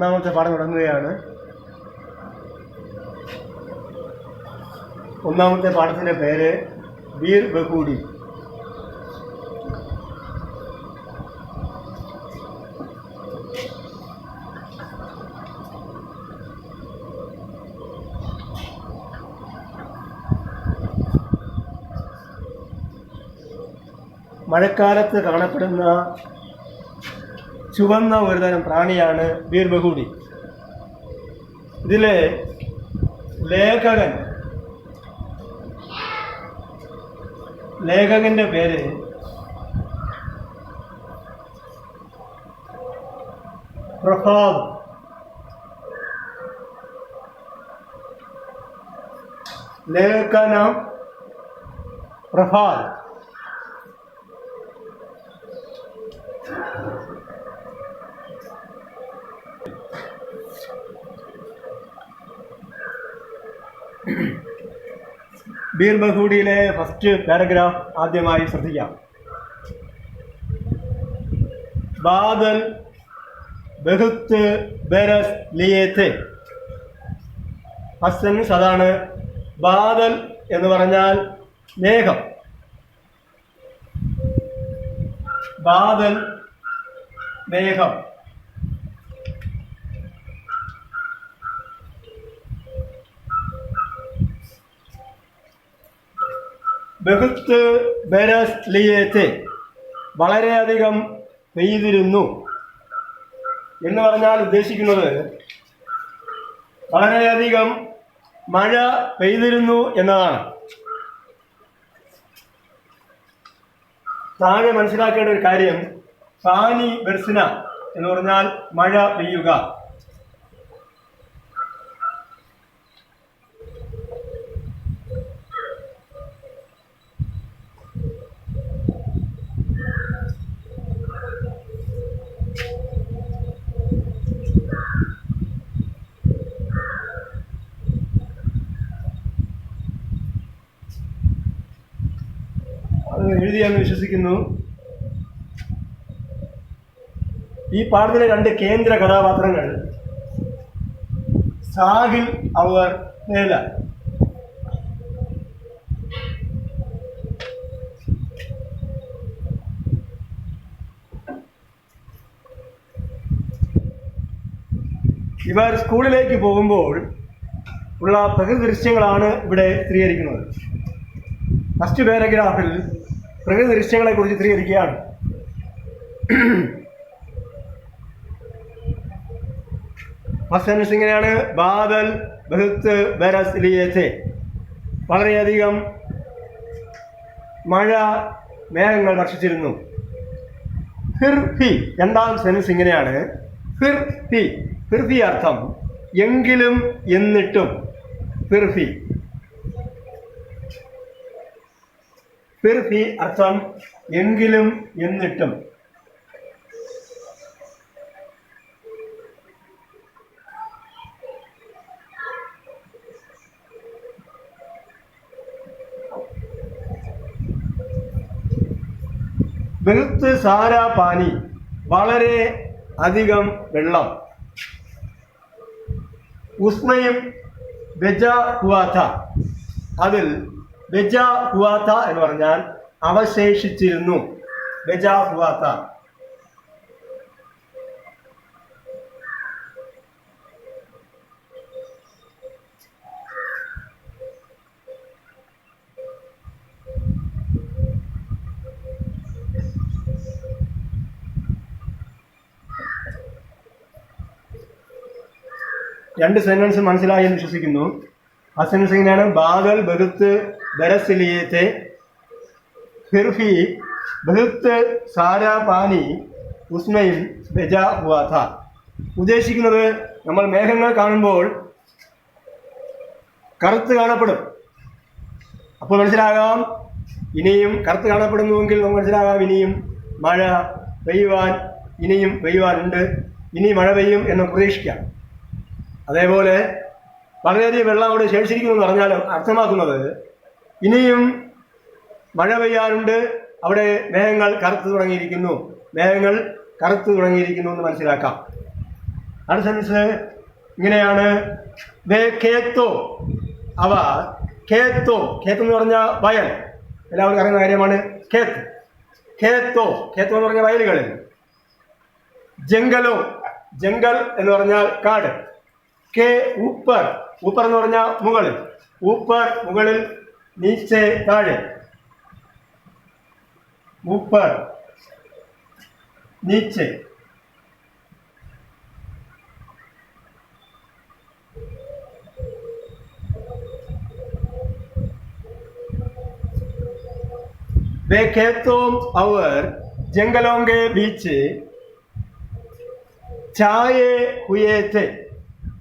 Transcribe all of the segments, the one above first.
ഒന്നാമത്തെ പാഠം തുടങ്ങുകയാണ്. ഒന്നാമത്തെ പാഠത്തിൻ്റെ പേര് ബീർ ബഹൂഡി. മഴക്കാലത്ത് കാണപ്പെടുന്ന ചുവന്ന ഒരുതരം പ്രാണിയാണ് ബീർ ബഹൂഡി. ഇതിലെ ലേഖകന്റെ പേര് പ്രഭാത്. ലേഖനം പ്രഭാത്. ബീർ ബഹൂഡിയിലെ ഫസ്റ്റ് പാരഗ്രാഫ് ആദ്യമായി ശ്രദ്ധിക്കാം. ബാദൽ ബഹുത്ത് ബരസ് ലിയേത്തെ. ഫസ്റ്റ് സെൻസ് അതാണ്. ബാദൽ എന്ന് പറഞ്ഞാൽ മേഘം. ബാദൽ മേഘം. ബഹുത്ത് ബരസ് ലിയേത്തെ, വളരെയധികം പെയ്തിരുന്നു എന്ന് പറഞ്ഞാൽ ഉദ്ദേശിക്കുന്നത് വളരെയധികം മഴ പെയ്തിരുന്നു എന്നതാണ്. താഴെ മനസ്സിലാക്കേണ്ട ഒരു കാര്യം, പാനി ബർസിന എന്ന് പറഞ്ഞാൽ മഴ പെയ്യുക. എഴുതിയാന്ന് വിശ്വസിക്കുന്നു. ഈ പാഠത്തിലെ രണ്ട് കേന്ദ്ര കഥാപാത്രങ്ങൾ സാഹിൽ അവർ നേല. ഇവർ സ്കൂളിലേക്ക് പോകുമ്പോൾ ഉള്ള പ്രകൃതി ദൃശ്യങ്ങളാണ് ഇവിടെ ചിത്രീകരിക്കുന്നത്. ഫസ്റ്റ് പാരഗ്രാഫിൽ പ്രകൃതി ദൃശ്യങ്ങളെ കുറിച്ച് ചിത്രീകരിക്കുകയാണ്. ഫസ്റ്റ് സെൻസ് ഇങ്ങനെയാണ്: ബാദൽ ബഹുത്ത് ബരസ് ലിയേത്തെ, വളരെയധികം മഴ മേഘങ്ങൾ വർഷിച്ചിരുന്നു. ഫിർ ഫി, രണ്ടാം സെൻസ് ഇങ്ങനെയാണ്: ഫിർ ഫി. ഫിർ ഫി അർത്ഥം എങ്കിലും എന്നിട്ടും. ഫിർ ഫി. ഫിർ ഫി അർത്ഥം എങ്കിലും എന്നിട്ടും. ബഹുത്ത് സാരാ പാനി, വളരെ അധികം വെള്ളം. ഉസ്മയും ബെജ ഹുവാഥ, അതിൽ ബെജ ഹുവാഥ എന്ന് പറഞ്ഞാൽ അവശേഷിച്ചിരുന്നു. ബെജ ഹുവാഥ. രണ്ട് സെന്റൻസ് മനസ്സിലായി എന്ന് വിശ്വസിക്കുന്നു. ആ സെന്റൻസ് ഇങ്ങനെയാണ്: ബാദൽ ബഹുത്ത് ബരസ് ലിയേത്തെ, ഫിർ ഫി ബഹുത്ത് സാരാ പാനി ഉസ്മയും ബെജ ഹുവാഥ. ഉദ്ദേശിക്കുന്നത്, നമ്മൾ മേഘങ്ങൾ കാണുമ്പോൾ കറുത്ത് കാണപ്പെടും. അപ്പോൾ മനസ്സിലാകാം ഇനിയും കറുത്ത് കാണപ്പെടുന്നുവെങ്കിൽ നമുക്ക് മനസ്സിലാകാം ഇനിയും മഴ പെയ്യുവാനുണ്ട്, ഇനി മഴ പെയ്യും എന്ന് പ്രതീക്ഷിക്കാം. അതേപോലെ വളരെയധികം വെള്ളം അവിടെ ശേഷിച്ചിരിക്കുന്നു എന്ന് പറഞ്ഞാൽ അർത്ഥമാക്കുന്നത് ഇനിയും മഴ പെയ്യാനുണ്ട്, അവിടെ മേഘങ്ങൾ കറുത്തു തുടങ്ങിയിരിക്കുന്നു എന്ന് മനസ്സിലാക്കാം. അടുത്ത സെൻസ് ഇങ്ങനെയാണ്, വേ ഖേത്തോ അവ, ഖേത്തോ ഖേത്ത് എന്ന് പറഞ്ഞാൽ വയൽ, എല്ലാവർക്കും അറിയുന്ന കാര്യമാണ് ഖേത്ത്. ഖേത്തോ ഖേത്തോ എന്ന് പറഞ്ഞാൽ വയലുകളിൽ. ജംഗലോ ജംഗൽ എന്ന് പറഞ്ഞാൽ കാട്. കെ ഊപ്പർ ഊപ്പർ എന്ന് പറഞ്ഞാൽ മുകളിൽ, ഊപ്പർ മുകളിൽ, നീച്ചെ താഴെ, ഊപ്പർ നീച്ചെ. वे खेतों और जंगलों के बीच छाये हुए थे.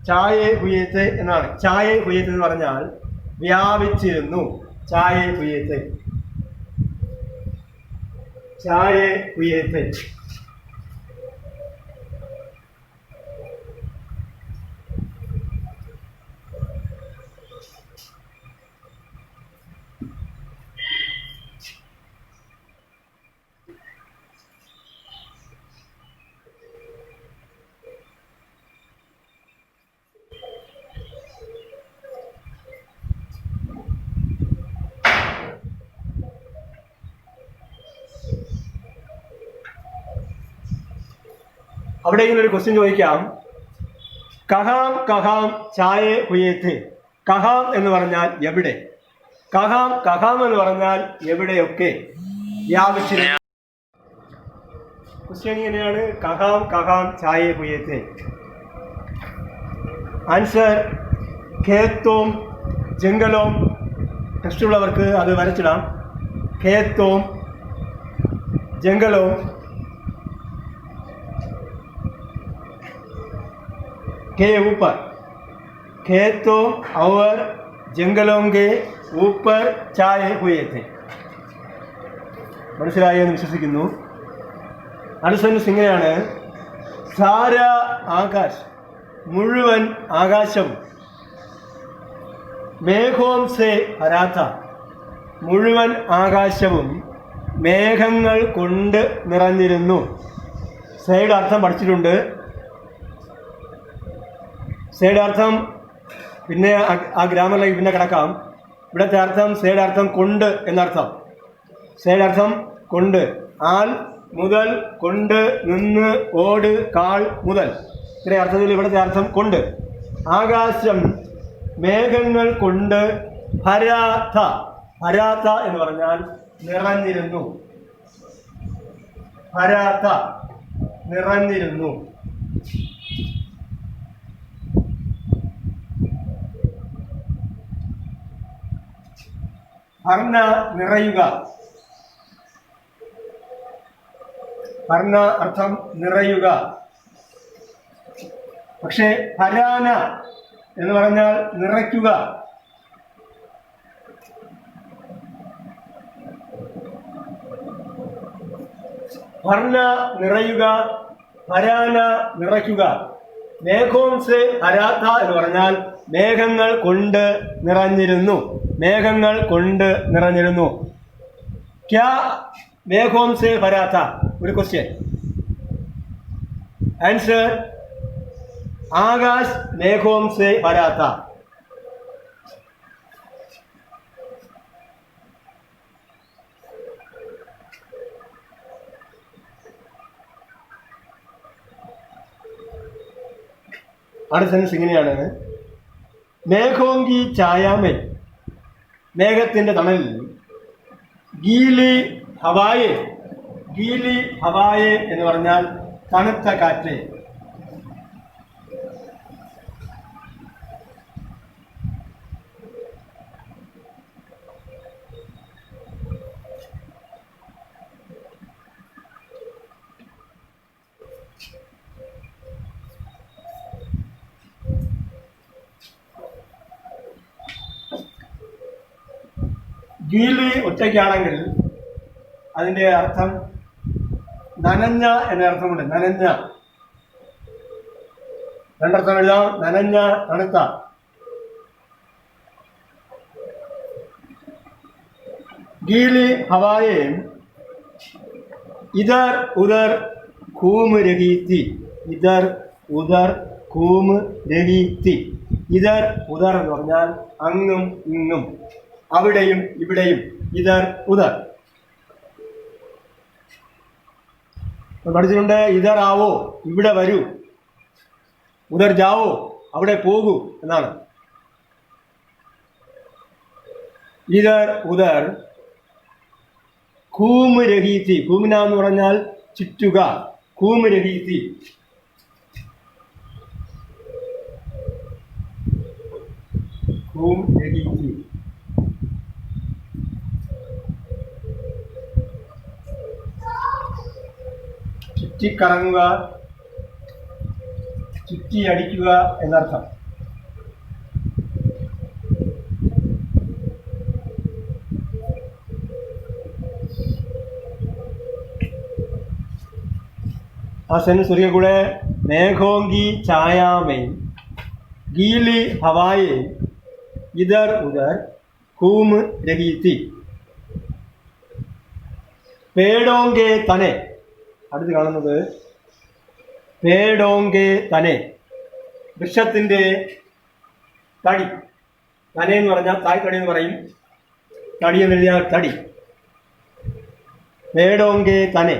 ചായേ ഹുയേത്തെ എന്നാണ്. ചായേ ഹുയേത്തെ എന്ന് പറഞ്ഞാൽ വ്യാപിച്ചിരുന്നു. ചായേ ഹുയേത്തെ, ചായേ ഹുയേത്തെ. അവിടെ ഇങ്ങനെ ഒരു ക്വസ്റ്റ്യൻ ചോദിക്കാം. കഹാം കഹാം ചായേ ഹുയേത്ത്. കഹാം എന്ന് പറഞ്ഞാൽ എവിടെ, കഹാം കഹാം എന്ന് പറഞ്ഞാൽ എവിടെയൊക്കെ വ്യാപിച്ചിരുന്നു. ക്വസ്റ്റ്യൻ ഇങ്ങനെയാണ്, കഹാം കഹാം ചായേ ഹുയേത്ത്. ആൻസർ ഖേത്തോം ജംഗലോം. ടെസ്റ്റുള്ളവർക്ക് അത് വരച്ചിടാം. ഖേത്തോം ജംഗലോം के ऊपर, खेतों और जंगलों के ऊपर छाए हुए थे. മനസ്സിലായെന്ന് വിശ്വസിക്കുന്നു. അടുത്ത ഇങ്ങനെയാണ്, സാര ആകാശ് മുഴുവൻ ആകാശവും, മേഘോം സേ ഹരാത്ത മുഴുവൻ ആകാശവും മേഘങ്ങൾ കൊണ്ട് നിറഞ്ഞിരുന്നു. സൈഡ് അർത്ഥം പഠിച്ചിട്ടുണ്ട്. സേയുടെ അർത്ഥം പിന്നെ ആ ഗ്രാമറിലേക്ക് പിന്നെ കിടക്കാം. ഇവിടുത്തെ അർത്ഥം സേയുടെ അർത്ഥം കൊണ്ട് എന്നർത്ഥം. സേയുടെ അർത്ഥം കൊണ്ട്, ആൽ മുതൽ, കൊണ്ട്, നിന്ന്, ഓട്, കാൾ, മുതൽ, ഇത്രയും അർത്ഥത്തിൽ ഇവിടുത്തെ അർത്ഥം കൊണ്ട്. ആകാശം മേഘങ്ങൾ കൊണ്ട് ഹരാത്ത, ഹരാത്ത എന്ന് പറഞ്ഞാൽ നിറഞ്ഞിരുന്നു. ഹരാത്ത നിറഞ്ഞിരുന്നു. ഭർണ നിറയുക. ഭർണ അർത്ഥം നിറയുക. പക്ഷേ ഹരാന എന്ന് പറഞ്ഞാൽ നിറയ്ക്കുക. ഭർണ നിറയുക, ഹരാന നിറയ്ക്കുക. മേഘോംസ് ഹരാത്ത എന്ന് പറഞ്ഞാൽ മേഘങ്ങൾ കൊണ്ട് നിറഞ്ഞിരുന്നു. മേഘങ്ങൾ കൊണ്ട് നിറഞ്ഞിരുന്നു. ക്യാ മേഘോംസ് ഹരാത്ത? ഒരു ക്വസ്റ്റ്യൻ. ആൻസർ ആകാശ് മേഘോംസ് ഹരാത്ത. അടുത്ത സെൻസ് ഇങ്ങനെയാണ്, മേഘോങ്കി ഛായാമേ മേഘത്തിന്റെ തണലിൽ, ഗീലി ഹവായെ, ഗീലി ഹവായെ എന്ന് പറഞ്ഞാൽ തണുത്ത കാറ്റ്. ഗീലി ഒറ്റയ്ക്കാണെങ്കിൽ അതിൻ്റെ അർത്ഥം നനഞ്ഞ എന്ന അർത്ഥമുണ്ട്. നനഞ്ഞ, രണ്ടർത്ഥം എഴുതാം. നനഞ്ഞ, തണുത്ത. ഗീലി ഹവായെ ഇധർ ഉദർ ഘൂം രഹി തി. ഇധർ ഉദർ കൂമ് രഹീത്തി. ഇതർ ഉദർ എന്ന് പറഞ്ഞാൽ അങ്ങും ഇങ്ങും, അവിടെയും ഇവിടെയും. ഇതർ ഉദർ പഠിച്ചിട്ടുണ്ട്. ഇതർ ആവോ, ഇവിടെ വരൂ. ഉദർ ജാവോ, അവിടെ പോകൂ എന്നാണ്. ഇതർ ഉദർ കൂമ് രഹീത്തി. കൂമിന എന്ന് പറഞ്ഞാൽ ചുറ്റുക. കൂമ് രഹീത്തി. കൂം രഹീത്തി. ചുറ്റിക്കറങ്ങുക, ചുറ്റിയടിക്കുക എന്നർത്ഥം. ആ സെൻസ് ഒരിക്കൽ കൂടെ. മേഘോങ്കി ഛായാമേ ഗീലി ഹവായേ ഇതർ ഉദർ കൂമ് രഹീത്തി. പേടോങ്കെ തനെ. അടുത്ത് കാണുന്നത് പേടോങ്കെ തനെ, വൃക്ഷത്തിൻ്റെ തടി. തനെ എന്ന് പറഞ്ഞാൽ തായ്തടി എന്ന് പറയും. തടി എന്ന് എഴുതിയാൽ തടി. പേടോങ്കെ തനെ.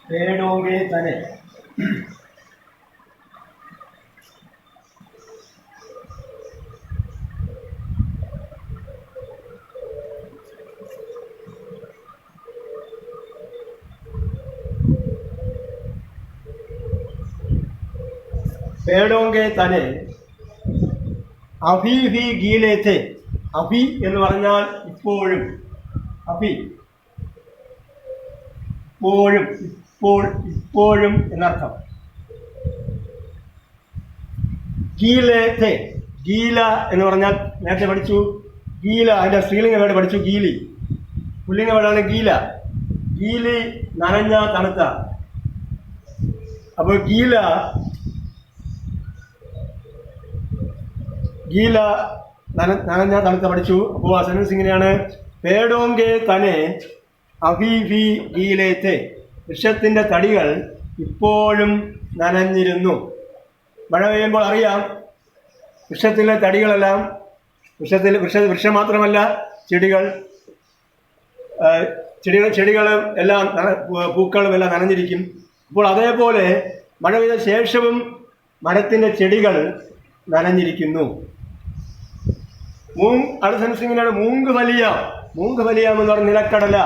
പേടോങ്കെ തനെ. പേടോങ്കെ തനെ അഭി ഹി ഗീലേത്തെ. അഭി എന്ന് പറഞ്ഞാൽ ഇപ്പോഴും. അഭി ഇപ്പോഴും, ഇപ്പോഴും എന്നർത്ഥം. ഗീലേത്തെ. ഗീല എന്ന് പറഞ്ഞാൽ നേരത്തെ പഠിച്ചു. ഗീല അതിൻ്റെ സ്ത്രീലിംഗ വേർഡ് പഠിച്ചു. ഗീലി. പുല്ലിംഗ വേർഡാണ് ഗീല. ഗീലി നനഞ്ഞ, തണുത്ത. അപ്പോൾ ഗീല നനഞ്ഞ, തണുത്ത പഠിച്ചു. അപ്പോൾ ആ സെൻസ് ഇങ്ങനെയാണ്. പേടോങ്കെ തനെ അഭീഭി ഗീലേത്തെ. വൃക്ഷത്തിൻ്റെ തടികൾ ഇപ്പോഴും നനഞ്ഞിരുന്നു. മഴ പെയ്യുമ്പോൾ അറിയാം വൃക്ഷത്തിലെ തടികളെല്ലാം, വൃക്ഷം മാത്രമല്ല ചെടികളും എല്ലാം, പൂക്കളും എല്ലാം നനഞ്ഞിരിക്കും. അപ്പോൾ അതേപോലെ മഴ പെയ്ത ശേഷവും മരത്തിൻ്റെ ചെടികൾ നനഞ്ഞിരിക്കുന്നു. അടുത്ത സെൻസ് ഇങ്ങനെയാണ്. മൂങ്ക് വലിയ. മൂങ്ക് വലിയ എന്ന് പറഞ്ഞാൽ നിലക്കടല.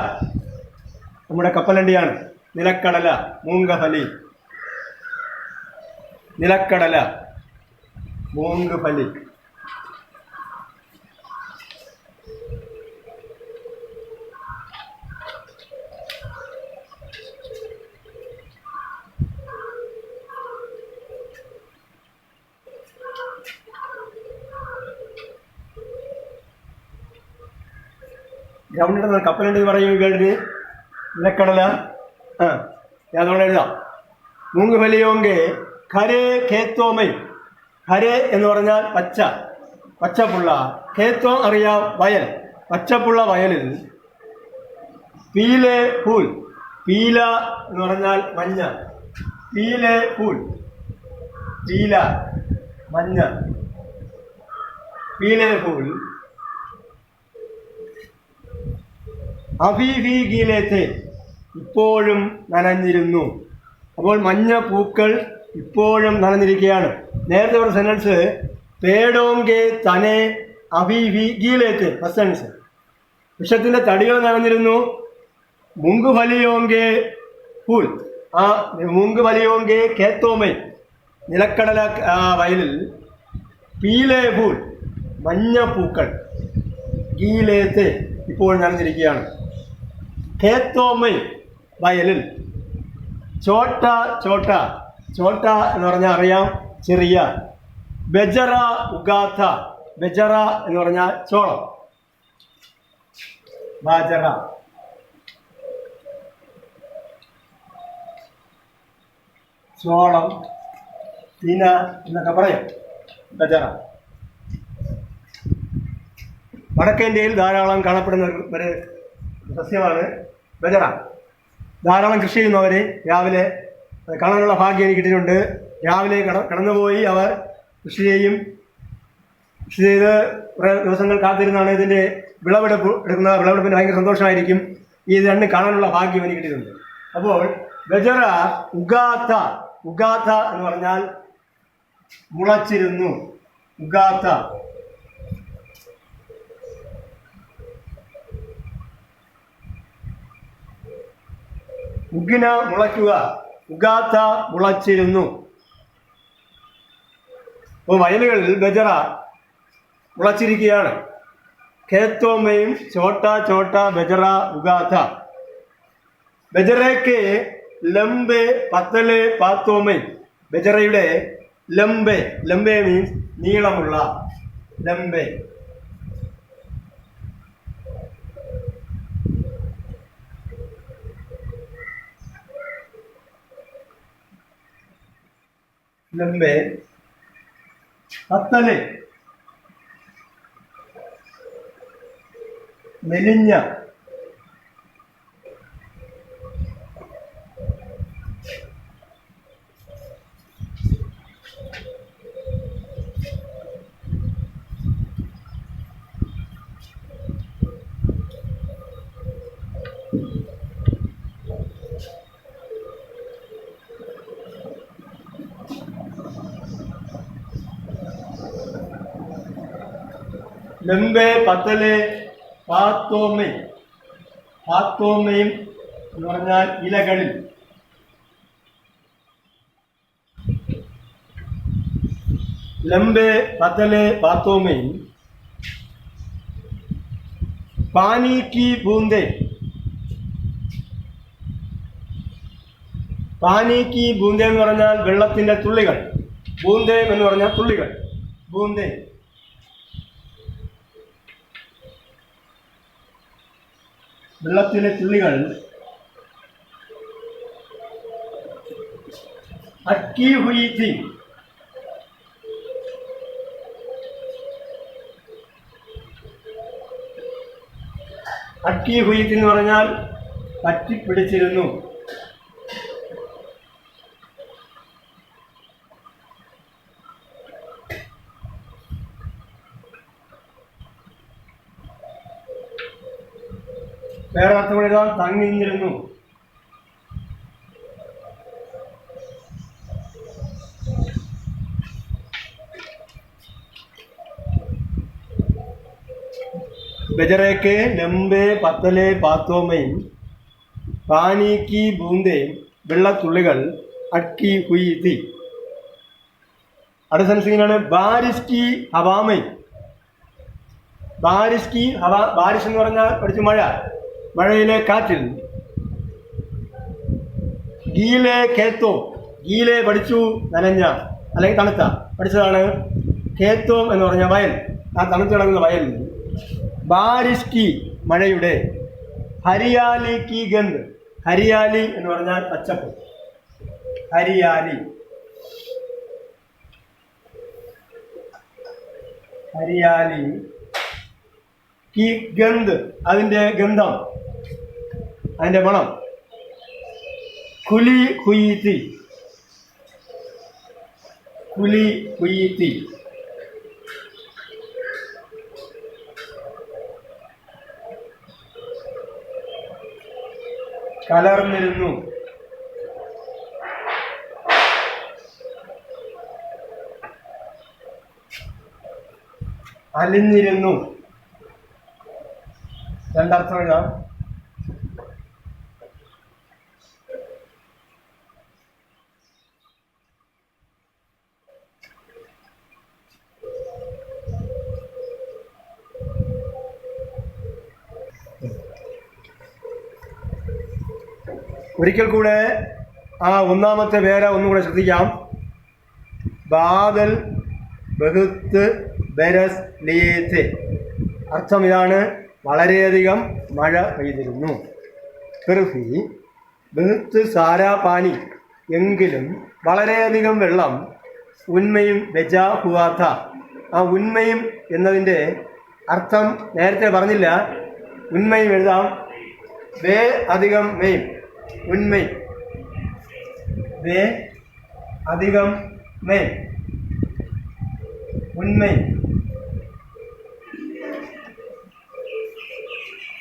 നമ്മുടെ കപ്പലണ്ടിയാണ് നിലക്കടല. മൂങ്കഫലി. നിലക്കടല, മൂങ്കഫലി. ഗ്രൗണ്ടിൽ കപ്പലണ്ടി പറയും കേട്ടിട്ട്. നിലക്കടല. ഞാനവിടെ എഴുതാം. മൂങ്ങ് ഫലിയോങ്കെ ഖരേ ഖേത്തോമൈ. ഖരേ എന്ന് പറഞ്ഞാൽ പച്ച, പച്ചപ്പുള്ള. ഖേത്തോ അറിയാം, വയൽ. പച്ചപ്പുള്ള വയലിൽ പീലെ ഫൂൽ. പീല എന്ന് പറഞ്ഞാൽ മഞ്ഞ. പീലെ ഫൂൽ. പീല മഞ്ഞ. പീലെ ഫൂൽ. അഭീഭി ഗീലേത്തെ ഇപ്പോഴും നനഞ്ഞിരുന്നു. അപ്പോൾ മഞ്ഞ പൂക്കൾ ഇപ്പോഴും നനഞ്ഞിരിക്കുകയാണ്. നേരത്തെ ഒരു സെൻറ്റൻസ് പേടോങ്കെ തനെ അഭീഭി ഗീലേത്തെ. ഫസ്റ്റ് സെൻറ്റൻസ് വൃക്ഷത്തിൻ്റെ തടികൾ നനഞ്ഞിരുന്നു. മുങ്ക് ഫലിയോങ്കെ പൂൽ. ആ മുങ്ക് ഫലിയോങ്കെ കേത്തോമൈ നിലക്കടല വയലിൽ പീലേ പൂൽ മഞ്ഞ പൂക്കൾ ഗീലേത്തെ ഇപ്പോൾ നനഞ്ഞിരിക്കുകയാണ്. ഖേത്തോമൈ വയലിൽ. ചോട്ട ചോട്ട. ചോട്ട എന്ന് പറഞ്ഞാൽ അറിയാം, ചെറിയ. ബജറ ഉഗാത്ത. ബജറ എന്ന് പറഞ്ഞാൽ ചോളം. ബാജറ. ചോളം, തിന എന്നൊക്കെ പറയും. ബജറ വടക്കേ ഇന്ത്യയിൽ ധാരാളം കാണപ്പെടുന്ന ഒരു സസ്യമാണ് ബജറ. ധാരാളം കൃഷി ചെയ്യുന്നവർ രാവിലെ കാണാനുള്ള ഭാഗ്യം എനിക്ക് കിട്ടിയിട്ടുണ്ട്. രാവിലെ കടന്നുപോയി അവർ കൃഷി ചെയ്യും. കൃഷി ചെയ്ത് കുറേ ദിവസങ്ങൾ കാത്തിരുന്നാണ് ഇതിൻ്റെ വിളവെടുപ്പ് എടുക്കുന്ന. വിളവെടുപ്പിന് ഭയങ്കര സന്തോഷമായിരിക്കും. ഇത് രണ്ടും കാണാനുള്ള ഭാഗ്യം എനിക്ക് കിട്ടിയിട്ടുണ്ട്. അപ്പോൾ ബജറ ഉഗാത്ത, ഉഗാത്ത എന്ന് പറഞ്ഞാൽ മുളച്ചിരുന്നു. ഉഗാത്ത. ഉഗ്ന മുളയ്ക്കുക, ഉഗാത്ത മുളച്ചിരുന്നു. അപ്പോൾ വയലുകളിൽ ബജറ മുളച്ചിരിക്കുകയാണ്. ഖേത്തോമയും ചോട്ട ചോട്ട ബജറ ഉഗാത്ത. ബജറയ്ക്ക് ലംബെ പത്തലെ പാത്തോമൈ. ബജറയുടെ ലംബെ, ലംബെ മീൻസ് നീളമുള്ള. ലംബെ. ലംബെ. പത്തല് മെലിഞ്ഞ. ലംബെ പത്തലെ പാത്തോമൈ. പാത്തോമയും എന്ന് പറഞ്ഞാൽ ഇലകളിൽ. ലംബെ പത്തലെ പാത്തോമയും. പാനി കി ബൂന്ദേ. പാനി കി ബൂന്ദേ എന്ന് പറഞ്ഞാൽ വെള്ളത്തിന്റെ തുള്ളികൾ. ബൂന്ദേ എന്ന് പറഞ്ഞാൽ തുള്ളികൾ. ബൂന്ദേ. വെള്ളത്തിലെ തുള്ളികൾ. അക്കി ഹുയി തി. അക്കി ഹുയി തി എന്ന് പറഞ്ഞാൽ പറ്റിപ്പിടിച്ചിരുന്നു. വേറെ അർത്ഥം എഴുതാൻ തങ്ങിഞ്ഞിരുന്നു. ബജറയ്ക്ക് ലംബെ പത്തലെ പാത്തോമയും പാനിക്ക് ബൂന്തയും വെള്ളത്തുള്ളികൾ അക്കി ഹുയി തി. അടുത്ത സെൻസ് ഇങ്ങനെയാണ്. ബാരിഷ് കി ഹവാമൈ. ബാരിഷ് കി ഹവാ. ബാരിഷ് എന്ന് പറഞ്ഞാൽ പഠിച്ചു മഴ. മഴയിലെ കാറ്റിൽ. ഗീലെ ഖേത്തോ. ഗീലെ പഠിച്ചു നനഞ്ഞ അല്ലെങ്കിൽ തണുത്ത. പഠിച്ചതാണ്. ഖേത്തോം എന്ന് പറഞ്ഞ വയൽ. ആ തണുത്ത് കിടക്കുന്ന വയൽ. ബാരിഷ് കി മഴയുടെ. ഹരിയാലി കി ഗന്ധ്. ഹരിയാലി എന്ന് പറഞ്ഞാൽ പച്ചപ്പ്. ഹരിയാലി. ഹരിയാലി കി ഗന്ധ് അതിൻ്റെ ഗന്ധം, അതിൻ്റെ മണം. കുലി ഹുയി. കുലി ഹുയി. കലർന്നിരുന്നു. അലിഞ്ഞിരുന്നു. രണ്ടർത്ഥം എഴുതാം. ഒരിക്കൽ കൂടെ ആ ഒന്നാമത്തെ പേര ഒന്നുകൂടെ ശ്രദ്ധിക്കാം. ബാദൽ ബഹുത്ത് ബരസ് ലിയേത്തെ. അർത്ഥം ഇതാണ്. വളരെയധികം മഴ പെയ്തിരുന്നു. ഫിർഫി ബഹുത്ത് സാരാ പാനി, എങ്കിലും വളരെയധികം വെള്ളം. ഉന്മയും ബെജാ ഹുവാത്ത, ആ ഉന്മയും എന്നതിൻ്റെ അർത്ഥം നേരത്തെ പറഞ്ഞില്ല. ഉന്മയും എഴുതാം, വേ അധികം മെയും, ഉന്മയും വേ അധികം മെയും, ഉന്മയും.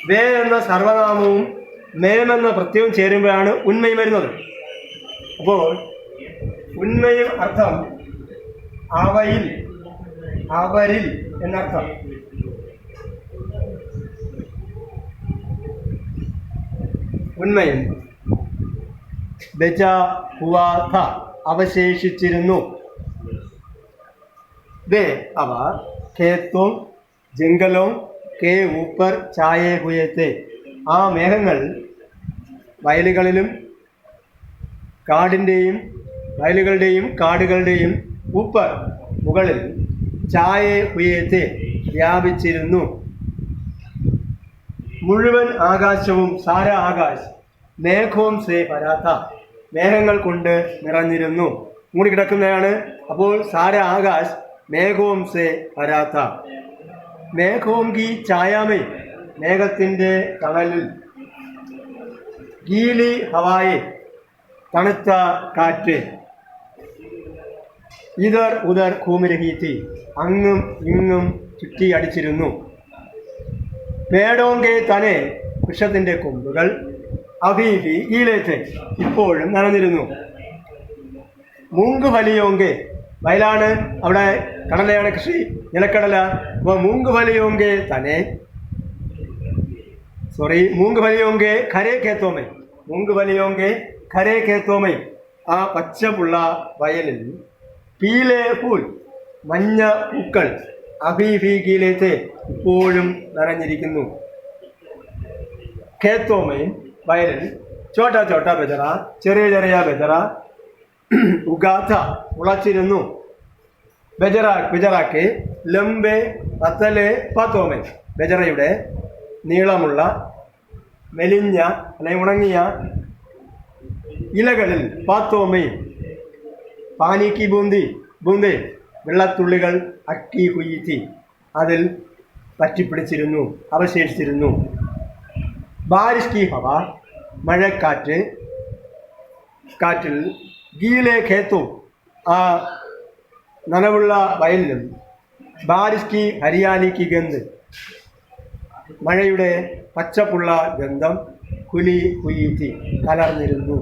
വേ എന്ന സർവനാമവും മേം എന്ന പ്രത്യയവും ചേരുമ്പോഴാണ് ഉന്മയും വരുന്നത്. അപ്പോൾ ഉന്മയും അർത്ഥം അവയിൽ, അവരിൽ എന്നർത്ഥം. ഉന്മയും ബെജാ ഹുവാത്ത, അവശേഷിച്ചിരുന്നു. വേ അവ ഖേത്തോം ജംഗലോം കെ ഊപ്പർ ചായേ ഹുയത്തെ, ആ മേഘങ്ങൾ വയലുകളിലും വയലുകളുടെയും കാടുകളുടെയും ഊപ്പർ മുകളിൽ ചായേ ഹുയത്തെ വ്യാപിച്ചിരുന്നു. മുഴുവൻ ആകാശവും സാര ആകാശ് മേഘവും സേ പരാത്ത, മേഘങ്ങൾ കൊണ്ട് നിറഞ്ഞിരുന്നു, മൂടിക്കിടക്കുന്നതാണ്. അപ്പോൾ സാര ആകാശ് മേഘവും സേ പരാത്ത. മേഘവും കി ഛായാമേ, മേഘത്തിൻ്റെ തണലിൽ. ഗീലി ഹവായെ, തണുത്ത കാറ്റ്. ഇതർ ഉദർ ഘൂമിരഹീത്തി, അങ്ങും ഇങ്ങും ചുറ്റി അടിച്ചിരുന്നു. പേടോങ്കെ തന്നെ, വൃക്ഷത്തിൻ്റെ കൊമ്പുകൾ. അഭീഫി ഈലേറ്റ്, ഇപ്പോഴും നനഞ്ഞിരുന്നു. മൂങ്ക് വലിയോങ്കെ, വയലാണ്, അവിടെ കടലയാണ് കൃഷി, നിലക്കടല. അപ്പോൾ മൂങ്ക് വലിയോങ്കെ തന്നെ, മൂങ്ക് വലിയോങ്കെ ഖരേ കേത്തോമേ, മൂങ്ക് വലിയോങ്കെ ഖരേ കേത്തോമേ, ആ പച്ചപ്പുള്ള വയലിൽ. പീലേ ഫൂൽ, മഞ്ഞ പൂക്കൾ. അഭീഫി ഗീലേത്തെ, ഇപ്പോഴും നനഞ്ഞിരിക്കുന്നു. ഖേത്തോമയും, വയലിൽ. ചോട്ടാ ചോട്ടാ ബെജറ, ചെറിയ ചെറിയ ബെജറ. ഉഗാഥ, മുളച്ചിരുന്നു. ബെജറാക്ക് ലംബെ പത്തലെ പത്തോമെ, ബെജറയുടെ നീളമുള്ള മെലിഞ്ഞ അല്ലെങ്കിൽ ഉണങ്ങിയ ഇലകളിൽ. പാത്തോമയും പാനിക്ക് ബൂന്തി, വെള്ളത്തുള്ളികൾ. അക്കി കുയ്യത്തി, അതിൽ പറ്റിപ്പിടിച്ചിരുന്നു, അവശേഷിച്ചിരുന്നു. ബാരിഷ് കി ഹവ, മഴക്കാറ്റ്, കാറ്റിൽ. ഗീലെ ഖേത്തും, ആ നനവുള്ള വയലിലും. ബാരിഷ് കി ഹരിയാലി കി ഗന്ധ്, മഴയുടെ പച്ചപ്പുള്ള ഗന്ധം. കുലി കുയ്യത്തി, കലർന്നിരുന്നു.